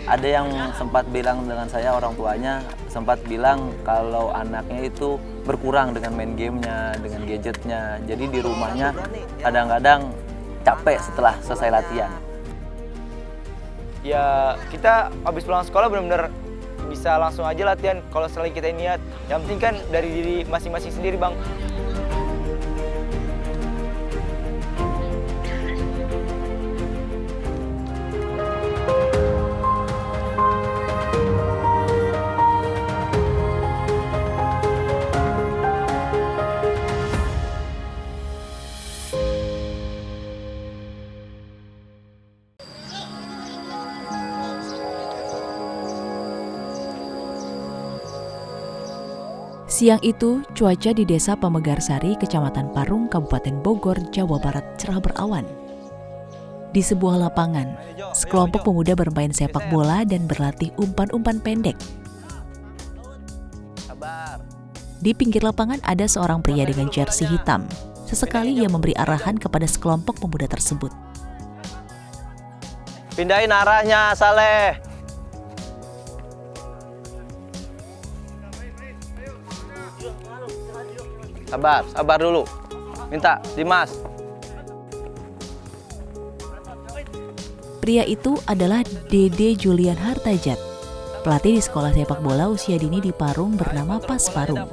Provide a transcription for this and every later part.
Ada yang sempat bilang dengan saya, orang tuanya sempat bilang kalau anaknya itu berkurang dengan main gamenya, dengan gadgetnya. Jadi di rumahnya kadang-kadang capek setelah selesai latihan. Ya kita habis pulang sekolah benar-benar bisa langsung aja latihan kalau selagi kita niat. Yang penting kan dari diri masing-masing sendiri, Bang. Siang itu, cuaca di Desa Pamegarsari, Kecamatan Parung, Kabupaten Bogor, Jawa Barat cerah berawan. Di sebuah lapangan, sekelompok pemuda bermain sepak bola dan berlatih umpan-umpan pendek. Di pinggir lapangan ada seorang pria dengan jersey hitam. Sesekali ia memberi arahan kepada sekelompok pemuda tersebut. Pindahin arahnya, Saleh. Sabar dulu. Minta, Dimas. Pria itu adalah Dede Julian Hartajat, pelatih di sekolah sepak bola usia dini di Parung bernama Pas Parung.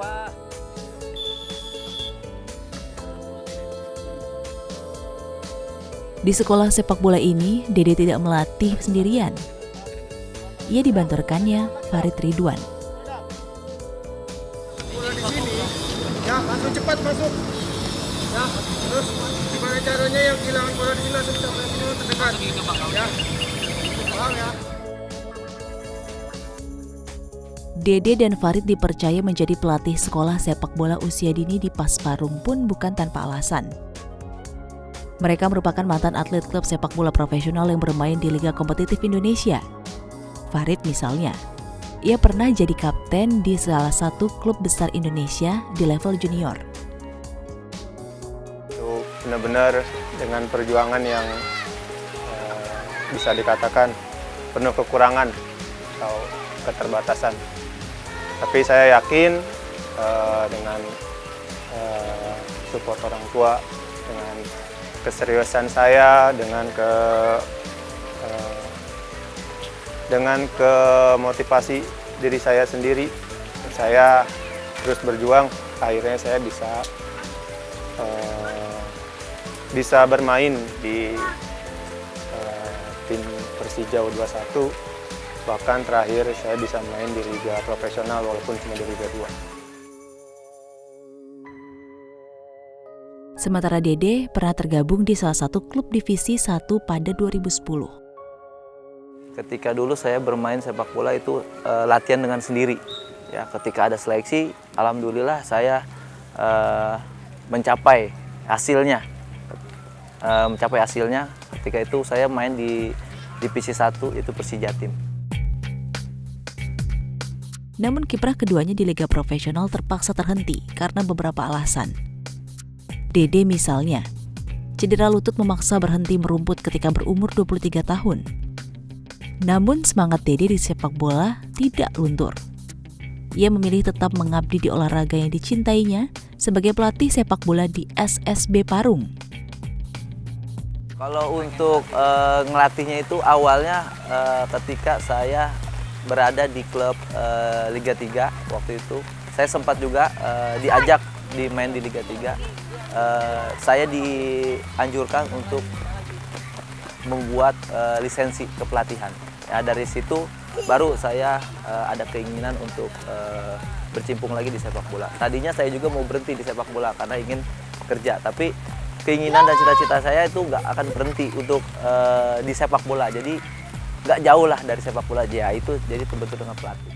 Di sekolah sepak bola ini, Dede tidak melatih sendirian. Ia dibantu rekannya, Farid Ridwan. Ya, langsung cepat masuk. Ya, terus gimana caranya yang kehilangan bola di sini langsung sampai sini terdekat. Ya, paham ya. Dede dan Farid dipercaya menjadi pelatih sekolah sepak bola usia dini di Pas Parung pun bukan tanpa alasan. Mereka merupakan mantan atlet klub sepak bola profesional yang bermain di Liga Kompetitif Indonesia. Farid misalnya, ia pernah jadi kapten di salah satu klub besar Indonesia di level junior. Itu benar-benar dengan perjuangan yang bisa dikatakan penuh kekurangan atau keterbatasan. Tapi saya yakin dengan support orang tua, dengan keseriusan saya, dengan motivasi diri saya sendiri, saya terus berjuang. Akhirnya saya bisa bermain di tim Persija U21. Bahkan terakhir saya bisa main di liga profesional walaupun cuma di Liga 2. Sementara Dede pernah tergabung di salah satu klub divisi 1 pada 2010. Ketika dulu saya bermain sepak bola itu latihan dengan sendiri. Ya, ketika ada seleksi, alhamdulillah saya mencapai hasilnya. Ketika itu saya main di divisi 1 itu Persija Tim. Namun kiprah keduanya di liga profesional terpaksa terhenti karena beberapa alasan. Dede misalnya, cedera lutut memaksa berhenti merumput ketika berumur 23 tahun. Namun semangat Dede di sepak bola tidak luntur. Ia memilih tetap mengabdi di olahraga yang dicintainya sebagai pelatih sepak bola di SSB Parung. Kalau untuk ngelatihnya itu awalnya ketika saya berada di klub Liga 3 waktu itu. Saya sempat juga diajak main di Liga 3. Saya dianjurkan untuk membuat lisensi kepelatihan. Ya, dari situ baru saya ada keinginan untuk bercimpung lagi di sepak bola. Tadinya saya juga mau berhenti di sepak bola karena ingin kerja, tapi keinginan dan cita-cita saya itu nggak akan berhenti untuk di sepak bola. Jadi nggak jauh lah dari sepak bola aja, itu jadi terbentuk dengan pelatih.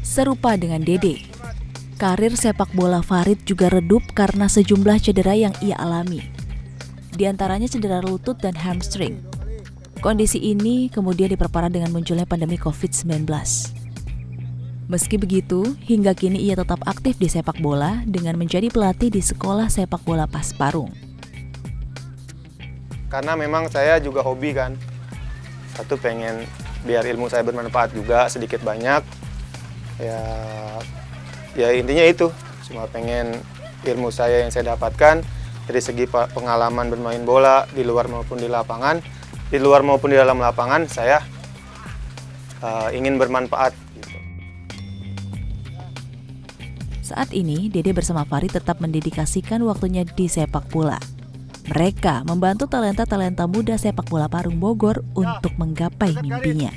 Serupa dengan Dede, karir sepak bola Farid juga redup karena sejumlah cedera yang ia alami. Di antaranya cedera lutut dan hamstring. Kondisi ini kemudian diperparah dengan munculnya pandemi COVID-19. Meski begitu, hingga kini ia tetap aktif di sepak bola dengan menjadi pelatih di sekolah sepak bola Pas Parung. karena memang saya juga hobi kan. Satu pengen biar ilmu saya bermanfaat juga sedikit banyak. Ya intinya itu, cuma pengen ilmu saya yang saya dapatkan dari segi pengalaman bermain bola di luar maupun di lapangan, di luar maupun di dalam lapangan saya ingin bermanfaat. Gitu. Saat ini, Dede bersama Farid tetap mendedikasikan waktunya di sepak bola. Mereka membantu talenta-talenta muda sepak bola Parung Bogor untuk menggapai mimpinya.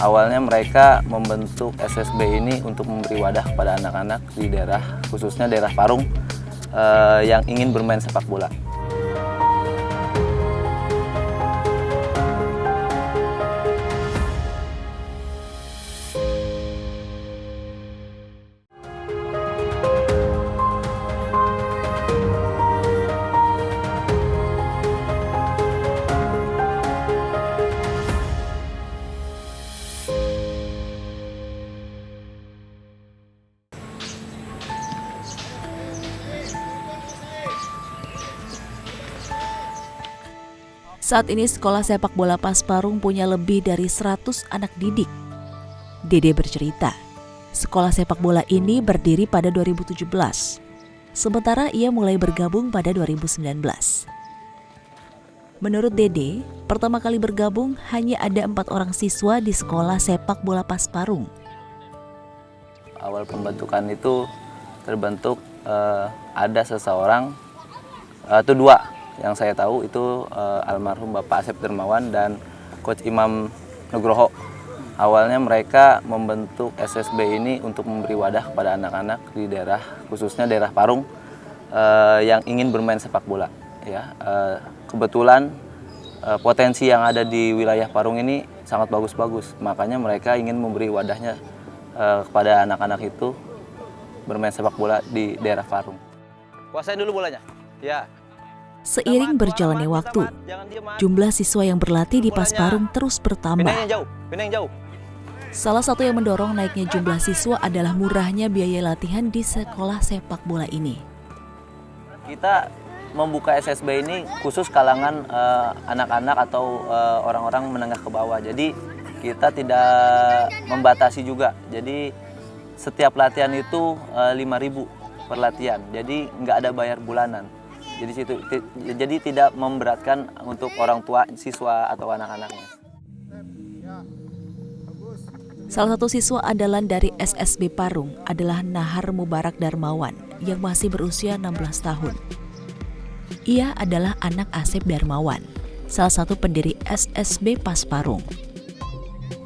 Awalnya mereka membentuk SSB ini untuk memberi wadah kepada anak-anak di daerah, khususnya daerah Parung, yang ingin bermain sepak bola. Saat ini sekolah sepak bola PAS Parung punya lebih dari 100 anak didik. Dede bercerita, sekolah sepak bola ini berdiri pada 2017. Sementara ia mulai bergabung pada 2019. Menurut Dede, pertama kali bergabung hanya ada 4 orang siswa di sekolah sepak bola PAS Parung. Awal pembentukan itu terbentuk ada seseorang, itu 2 yang saya tahu itu almarhum Bapak Asep Dermawan dan Coach Imam Nugroho. Awalnya mereka membentuk SSB ini untuk memberi wadah kepada anak-anak di daerah, khususnya daerah Parung, yang ingin bermain sepak bola. Ya, kebetulan potensi yang ada di wilayah Parung ini sangat bagus-bagus, makanya mereka ingin memberi wadahnya kepada anak-anak itu bermain sepak bola di daerah Parung. Kuasain dulu bolanya. Ya. Seiring berjalannya waktu, jumlah siswa yang berlatih di PAS Parung terus bertambah. Salah satu yang mendorong naiknya jumlah siswa adalah murahnya biaya latihan di sekolah sepak bola ini. Kita membuka SSB ini khusus kalangan anak-anak atau orang-orang menengah ke bawah. Jadi kita tidak membatasi juga. Jadi setiap latihan itu 5.000 per latihan. Jadi nggak ada bayar bulanan. Jadi tidak memberatkan untuk orang tua, siswa atau anak-anaknya. Salah satu siswa andalan dari SSB Parung adalah Nahar Mubarak Darmawan yang masih berusia 16 tahun. Ia adalah anak Asep Darmawan, salah satu pendiri SSB PAS Parung.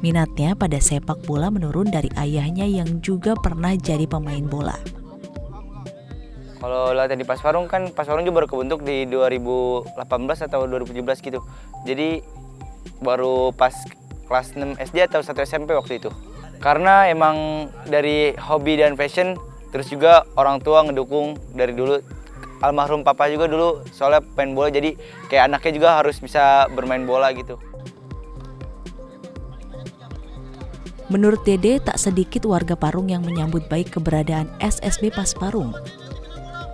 Minatnya pada sepak bola menurun dari ayahnya yang juga pernah jadi pemain bola. Kalau latihan di PAS Parung kan, PAS Parung juga baru kebentuk di 2018 atau 2017 gitu. Jadi baru pas kelas 6 SD atau 1 SMP waktu itu. Karena emang dari hobi dan passion, terus juga orang tua ngedukung dari dulu. Almarhum papa juga dulu soalnya main bola, jadi kayak anaknya juga harus bisa bermain bola gitu. Menurut Dede, tak sedikit warga Parung yang menyambut baik keberadaan SSB PAS Parung.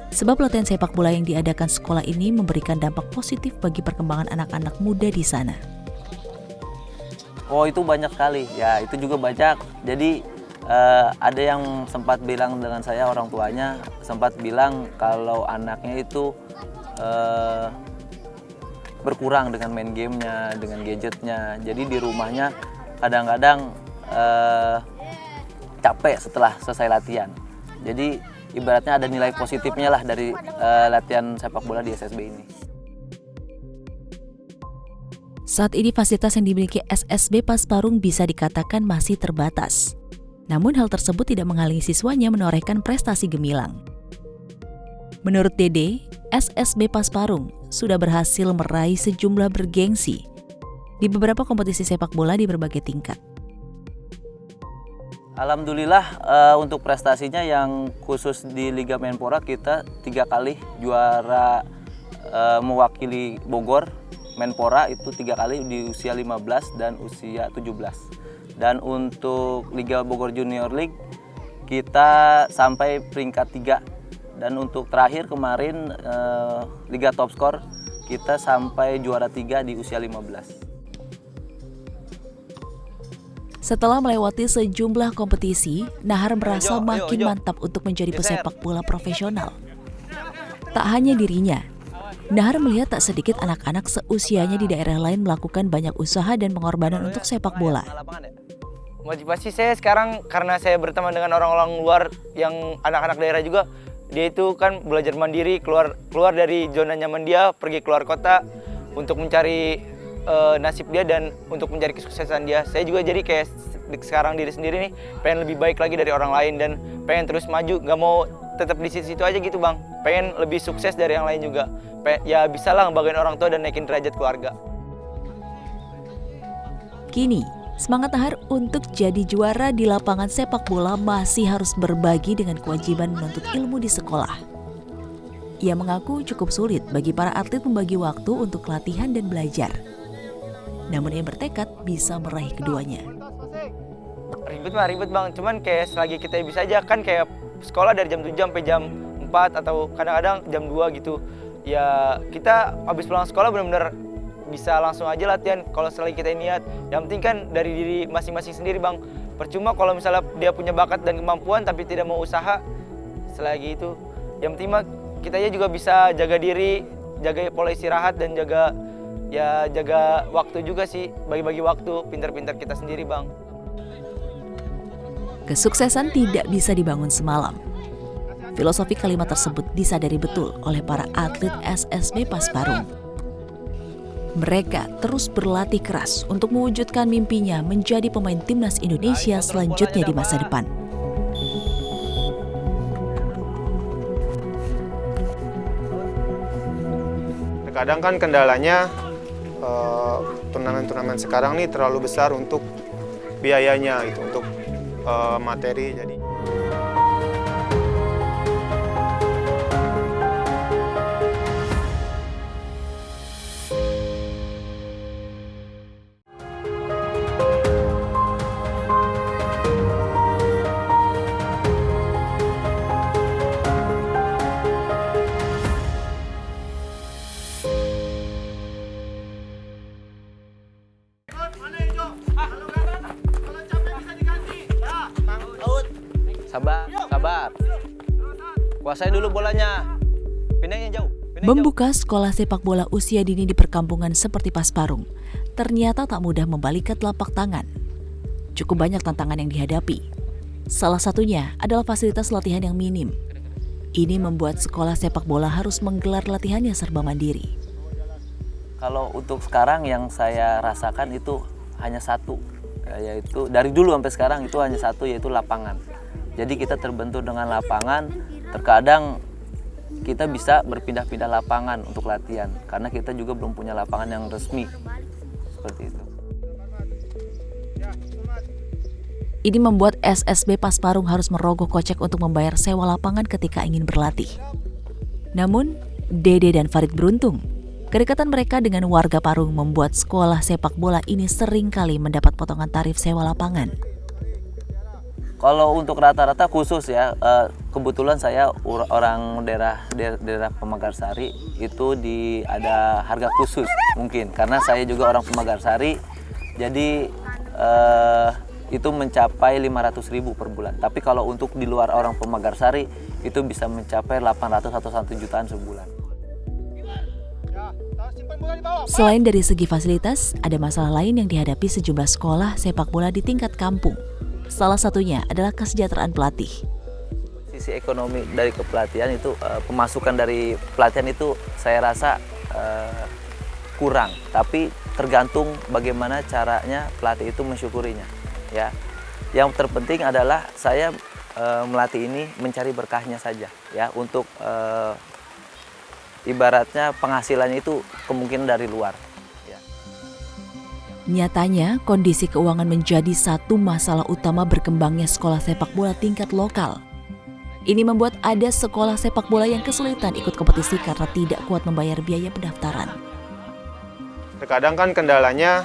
Sebab latihan sepak bola yang diadakan sekolah ini memberikan dampak positif bagi perkembangan anak-anak muda di sana. Oh, itu banyak sekali. Ya, itu juga banyak. Jadi ada yang sempat bilang dengan saya, orang tuanya sempat bilang kalau anaknya itu berkurang dengan main gamenya, dengan gadgetnya. Jadi di rumahnya kadang-kadang capek setelah selesai latihan. Jadi ibaratnya ada nilai positifnya lah dari latihan sepak bola di SSB ini. Saat ini fasilitas yang dimiliki SSB PAS Parung bisa dikatakan masih terbatas. Namun hal tersebut tidak menghalangi siswanya menorehkan prestasi gemilang. Menurut Dede, SSB PAS Parung sudah berhasil meraih sejumlah bergengsi di beberapa kompetisi sepak bola di berbagai tingkat. Alhamdulillah untuk prestasinya yang khusus di Liga Menpora kita 3 kali juara mewakili Bogor. Menpora itu 3 kali di usia 15 dan usia 17. Dan untuk Liga Bogor Junior League kita sampai peringkat 3. Dan untuk terakhir kemarin Liga Top Skor kita sampai juara 3 di usia 15. Setelah melewati sejumlah kompetisi, Nahar merasa makin mantap untuk menjadi pesepak bola profesional. Tak hanya dirinya, Nahar melihat tak sedikit anak-anak seusianya di daerah lain melakukan banyak usaha dan pengorbanan untuk sepak bola. Motivasi saya sekarang karena saya berteman dengan orang-orang luar yang anak-anak daerah juga. Dia itu kan belajar mandiri, keluar dari zona nyaman dia, pergi keluar kota untuk mencari nasib dia dan untuk mencari kesuksesan dia. Saya juga jadi kayak sekarang diri sendiri nih, pengen lebih baik lagi dari orang lain dan pengen terus maju, gak mau tetap di situ-situ aja gitu bang. Pengen lebih sukses dari yang lain juga. Ya bisa lah ngebanggain orang tua dan naikin derajat keluarga. Kini, semangat Nahar untuk jadi juara di lapangan sepak bola masih harus berbagi dengan kewajiban menuntut ilmu di sekolah. Ia mengaku cukup sulit bagi para atlet membagi waktu untuk latihan dan belajar. Namun ia bertekad bisa meraih keduanya. Ribet bang, cuman kayak selagi kita bisa aja kan kayak sekolah dari jam 7 sampai jam 4 atau kadang-kadang jam 2 gitu. Ya kita habis pulang sekolah benar-benar bisa langsung aja latihan kalau selagi kita niat. Yang penting kan dari diri masing-masing sendiri bang. Percuma kalau misalnya dia punya bakat dan kemampuan tapi tidak mau usaha selagi itu. Yang penting mah kita aja juga bisa jaga diri, jaga pola istirahat dan jaga waktu juga sih, bagi-bagi waktu, pintar-pintar kita sendiri bang. Kesuksesan tidak bisa dibangun semalam. Filosofi kalimat tersebut disadari betul oleh para atlet SSB Pasparung. Mereka terus berlatih keras untuk mewujudkan mimpinya menjadi pemain timnas Indonesia selanjutnya di masa depan. Terkadang kan kendalanya turnamen-turnamen sekarang nih terlalu besar untuk biayanya gitu, untuk materi. Jadi Sabar. Kuasain dulu bolanya. Pindahin jauh. Membuka sekolah sepak bola usia dini di perkampungan seperti Pasparung ternyata tak mudah membalikan telapak tangan. Cukup banyak tantangan yang dihadapi. Salah satunya adalah fasilitas latihan yang minim. Ini membuat sekolah sepak bola harus menggelar latihannya serba mandiri. Kalau untuk sekarang yang saya rasakan itu hanya satu, yaitu dari dulu sampai sekarang itu hanya satu, yaitu lapangan. Jadi kita terbentur dengan lapangan, terkadang kita bisa berpindah-pindah lapangan untuk latihan karena kita juga belum punya lapangan yang resmi seperti itu. Ini membuat SSB Pasparung harus merogoh kocek untuk membayar sewa lapangan ketika ingin berlatih. Namun, Dede dan Farid beruntung. Kedekatan mereka dengan warga Parung membuat sekolah sepak bola ini sering kali mendapat potongan tarif sewa lapangan. Kalau untuk rata-rata khusus ya, kebetulan saya orang daerah Pemagarsari itu ada harga khusus mungkin karena saya juga orang Pemagarsari, jadi itu mencapai 500.000 per bulan. Tapi kalau untuk di luar orang Pemagarsari itu bisa mencapai 800 atau 1 jutaan sebulan. Selain dari segi fasilitas, ada masalah lain yang dihadapi sejumlah sekolah sepak bola di tingkat kampung. Salah satunya adalah kesejahteraan pelatih. Sisi ekonomi dari kepelatihan itu, pemasukan dari pelatihan itu saya rasa kurang. Tapi tergantung bagaimana caranya pelatih itu mensyukurinya. Ya, yang terpenting adalah saya melatih ini mencari berkahnya saja. Ya, untuk ibaratnya penghasilannya itu kemungkinan dari luar. Nyatanya, kondisi keuangan menjadi satu masalah utama berkembangnya sekolah sepak bola tingkat lokal. Ini membuat ada sekolah sepak bola yang kesulitan ikut kompetisi karena tidak kuat membayar biaya pendaftaran. Terkadang kan kendalanya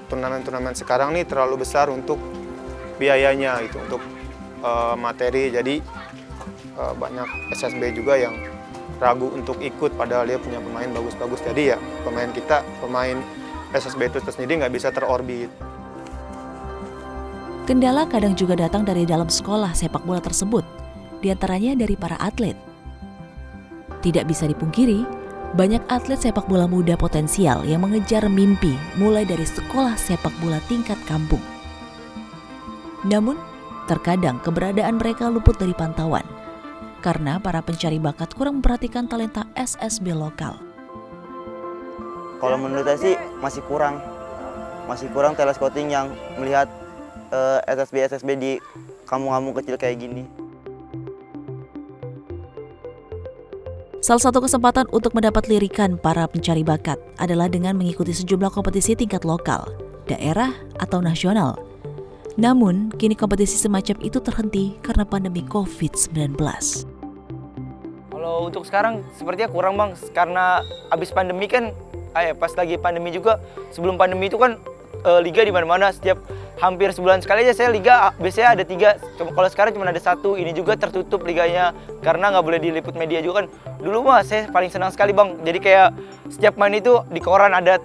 turnamen-turnamen sekarang nih terlalu besar untuk biayanya gitu, untuk materi. Jadi banyak SSB juga yang ragu untuk ikut padahal dia punya pemain bagus-bagus. Jadi ya pemain SSB itu sendiri nggak bisa terorbit. Kendala kadang juga datang dari dalam sekolah sepak bola tersebut, diantaranya dari para atlet. Tidak bisa dipungkiri, banyak atlet sepak bola muda potensial yang mengejar mimpi mulai dari sekolah sepak bola tingkat kampung. Namun, terkadang keberadaan mereka luput dari pantauan karena para pencari bakat kurang memperhatikan talenta SSB lokal. Kalau menurut saya sih masih kurang telescouting yang melihat SSB di kampung-kampung kecil kayak gini. Salah satu kesempatan untuk mendapat lirikan para pencari bakat adalah dengan mengikuti sejumlah kompetisi tingkat lokal, daerah, atau nasional. Namun, kini kompetisi semacam itu terhenti karena pandemi COVID-19. Kalau untuk sekarang sepertinya kurang bang, karena abis pandemi kan, pas lagi pandemi juga, sebelum pandemi itu kan liga di mana-mana, setiap hampir sebulan sekali aja saya liga biasanya ada 3, kalau sekarang cuma ada 1, ini juga tertutup liganya karena nggak boleh diliput media juga kan. Dulu mah saya paling senang sekali bang, jadi kayak setiap main itu di koran ada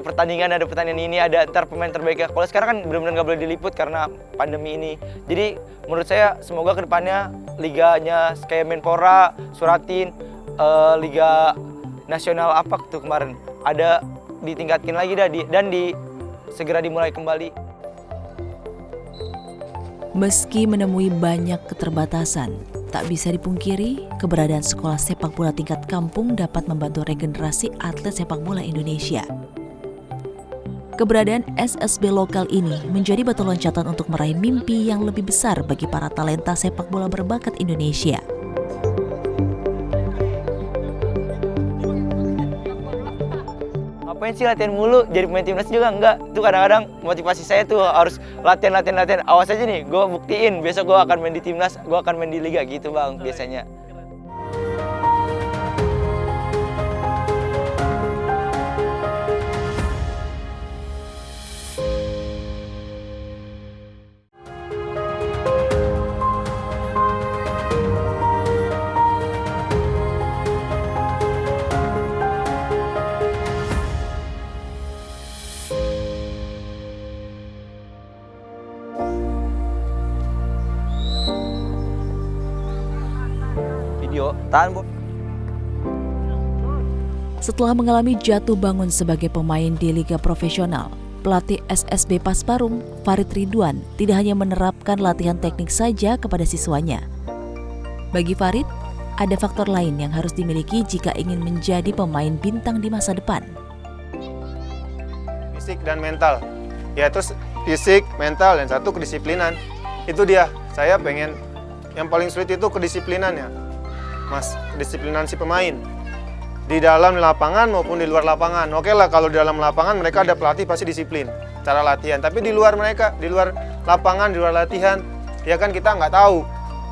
pertandingan ini, ada ntar pemain terbaiknya. Kalau sekarang kan benar-benar nggak boleh diliput karena pandemi ini. Jadi menurut saya semoga kedepannya liganya kayak Menpora, Suratin, Liga Nasional apa tuh kemarin ada ditingkatkan lagi dan segera dimulai kembali. Meski menemui banyak keterbatasan, tak bisa dipungkiri keberadaan sekolah sepak bola tingkat kampung dapat membantu regenerasi atlet sepak bola Indonesia. Keberadaan SSB lokal ini menjadi batu loncatan untuk meraih mimpi yang lebih besar bagi para talenta sepak bola berbakat Indonesia. Ngapain sih latihan mulu, jadi pemain timnas juga enggak. Itu kadang-kadang motivasi saya tuh harus latihan. Awas aja nih, gue buktiin besok gue akan main di timnas, gue akan main di liga gitu bang biasanya. Tahan, Bu. Setelah mengalami jatuh bangun sebagai pemain di liga profesional, pelatih SSB Pasparung, Farid Ridwan, tidak hanya menerapkan latihan teknik saja kepada siswanya. Bagi Farid, ada faktor lain yang harus dimiliki jika ingin menjadi pemain bintang di masa depan. Fisik dan mental. Ya terus fisik, mental, dan satu kedisiplinan. Itu dia. Saya pengen yang paling sulit itu kedisiplinannya. Mas, kedisiplinan si pemain di dalam lapangan maupun di luar lapangan. Oke lah, kalau di dalam lapangan mereka ada pelatih pasti disiplin cara latihan, tapi di luar di luar lapangan, di luar latihan, ya kan kita nggak tahu.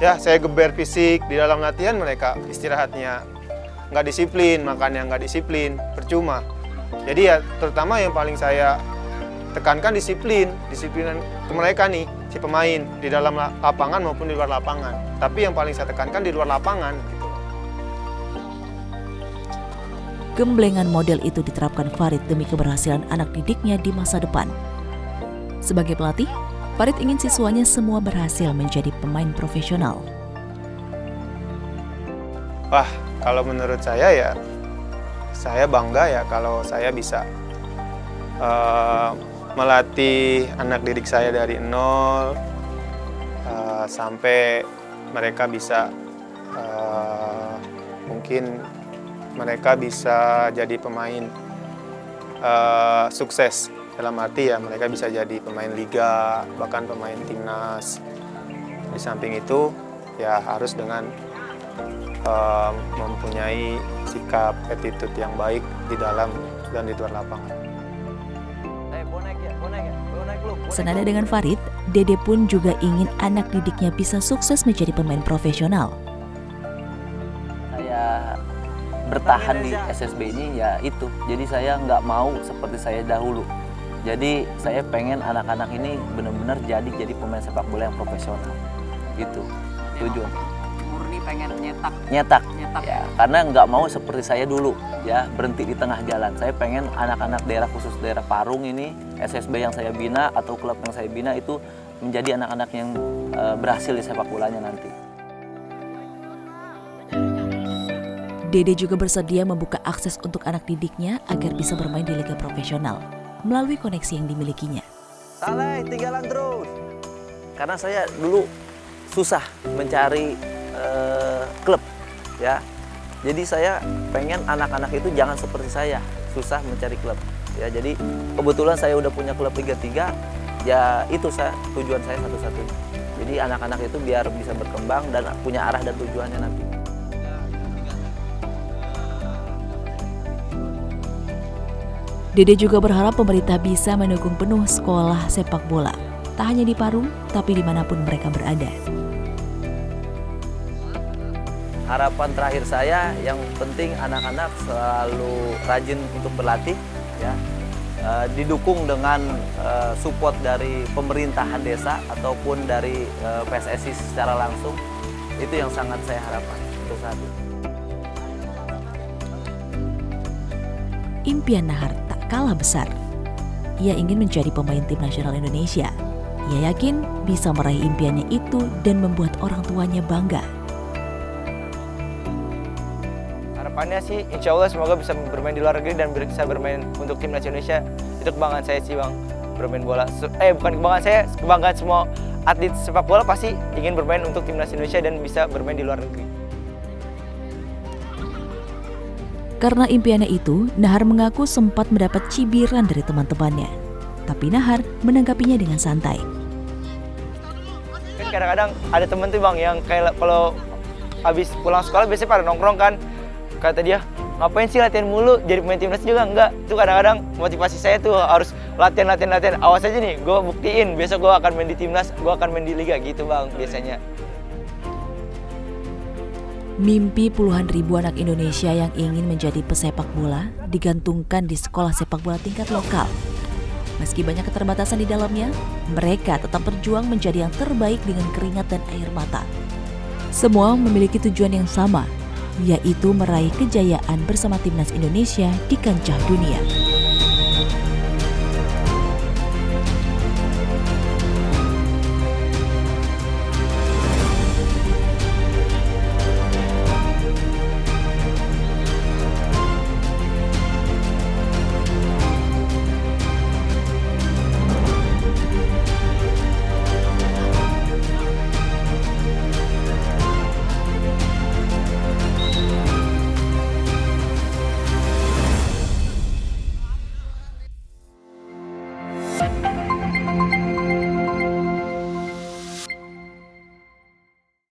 Ya, saya geber fisik di dalam latihan, mereka istirahatnya nggak disiplin, makannya nggak disiplin, percuma. Jadi ya terutama yang paling saya tekankan disiplinan ke mereka nih, si pemain di dalam lapangan maupun di luar lapangan. Tapi yang paling saya tekankan di luar lapangan. Gemblengan model itu diterapkan Farid demi keberhasilan anak didiknya di masa depan. Sebagai pelatih, Farid ingin siswanya semua berhasil menjadi pemain profesional. Wah, kalau menurut saya ya, saya bangga ya kalau saya bisa melatih anak didik saya dari nol sampai mereka bisa mungkin mereka bisa jadi pemain sukses, dalam arti ya mereka bisa jadi pemain liga, bahkan pemain timnas. Di samping itu ya harus dengan mempunyai sikap, attitude yang baik di dalam dan di luar lapangan. Senada dengan Farid, Dede pun juga ingin anak didiknya bisa sukses menjadi pemain profesional. Saya bertahan di SSB ini ya itu. Jadi saya nggak mau seperti saya dahulu. Jadi saya pengen anak-anak ini benar-benar jadi pemain sepak bola yang profesional. Gitu tujuan. Murni pengen nyetak. Nyetak ya, karena nggak mau seperti saya dulu ya, berhenti di tengah jalan. Saya pengen anak-anak daerah, khusus daerah Parung ini, SSB yang saya bina atau klub yang saya bina itu menjadi anak-anak yang berhasil di sepak bolanya nanti. Dede juga bersedia membuka akses untuk anak didiknya agar bisa bermain di liga profesional melalui koneksi yang dimilikinya. Saleh, tinggalan terus. Karena saya dulu susah mencari klub ya. Jadi saya pengen anak-anak itu jangan seperti saya, susah mencari klub ya. Jadi kebetulan saya udah punya klub Liga 3, ya itu tujuan saya satu-satunya. Jadi anak-anak itu biar bisa berkembang dan punya arah dan tujuannya nanti. Dede juga berharap pemerintah bisa mendukung penuh sekolah sepak bola, tak hanya di Parung, tapi dimanapun mereka berada. Harapan terakhir saya, yang penting anak-anak selalu rajin untuk berlatih, ya, didukung dengan support dari pemerintahan desa ataupun dari PSSI secara langsung. Itu yang sangat saya harapkan untuk saat ini. Impian Nahar tak kalah besar. Ia ingin menjadi pemain tim nasional Indonesia. Ia yakin bisa meraih impiannya itu dan membuat orang tuanya bangga. Harapannya sih insya Allah semoga bisa bermain di luar negeri dan bisa bermain untuk timnas Indonesia. Itu kebanggaan saya sih Bang, bermain bola. Bukan kebanggaan saya, kebanggaan semua atlet sepak bola pasti ingin bermain untuk timnas Indonesia dan bisa bermain di luar negeri. Karena impiannya itu, Nahar mengaku sempat mendapat cibiran dari teman-temannya. Tapi Nahar menanggapinya dengan santai. Kan kadang-kadang ada temen tuh Bang yang kayak kalau habis pulang sekolah biasanya pada nongkrong kan. Kata dia, ngapain sih latihan mulu, jadi pemain timnas juga enggak. Itu kadang-kadang motivasi saya tuh harus latihan. Awas aja nih, gue buktiin besok gue akan main di timnas, gue akan main di liga gitu Bang biasanya. Mimpi puluhan ribu anak Indonesia yang ingin menjadi pesepak bola digantungkan di sekolah sepak bola tingkat lokal. Meski banyak keterbatasan di dalamnya, mereka tetap berjuang menjadi yang terbaik dengan keringat dan air mata. Semua memiliki tujuan yang sama, yaitu meraih kejayaan bersama timnas Indonesia di kancah dunia.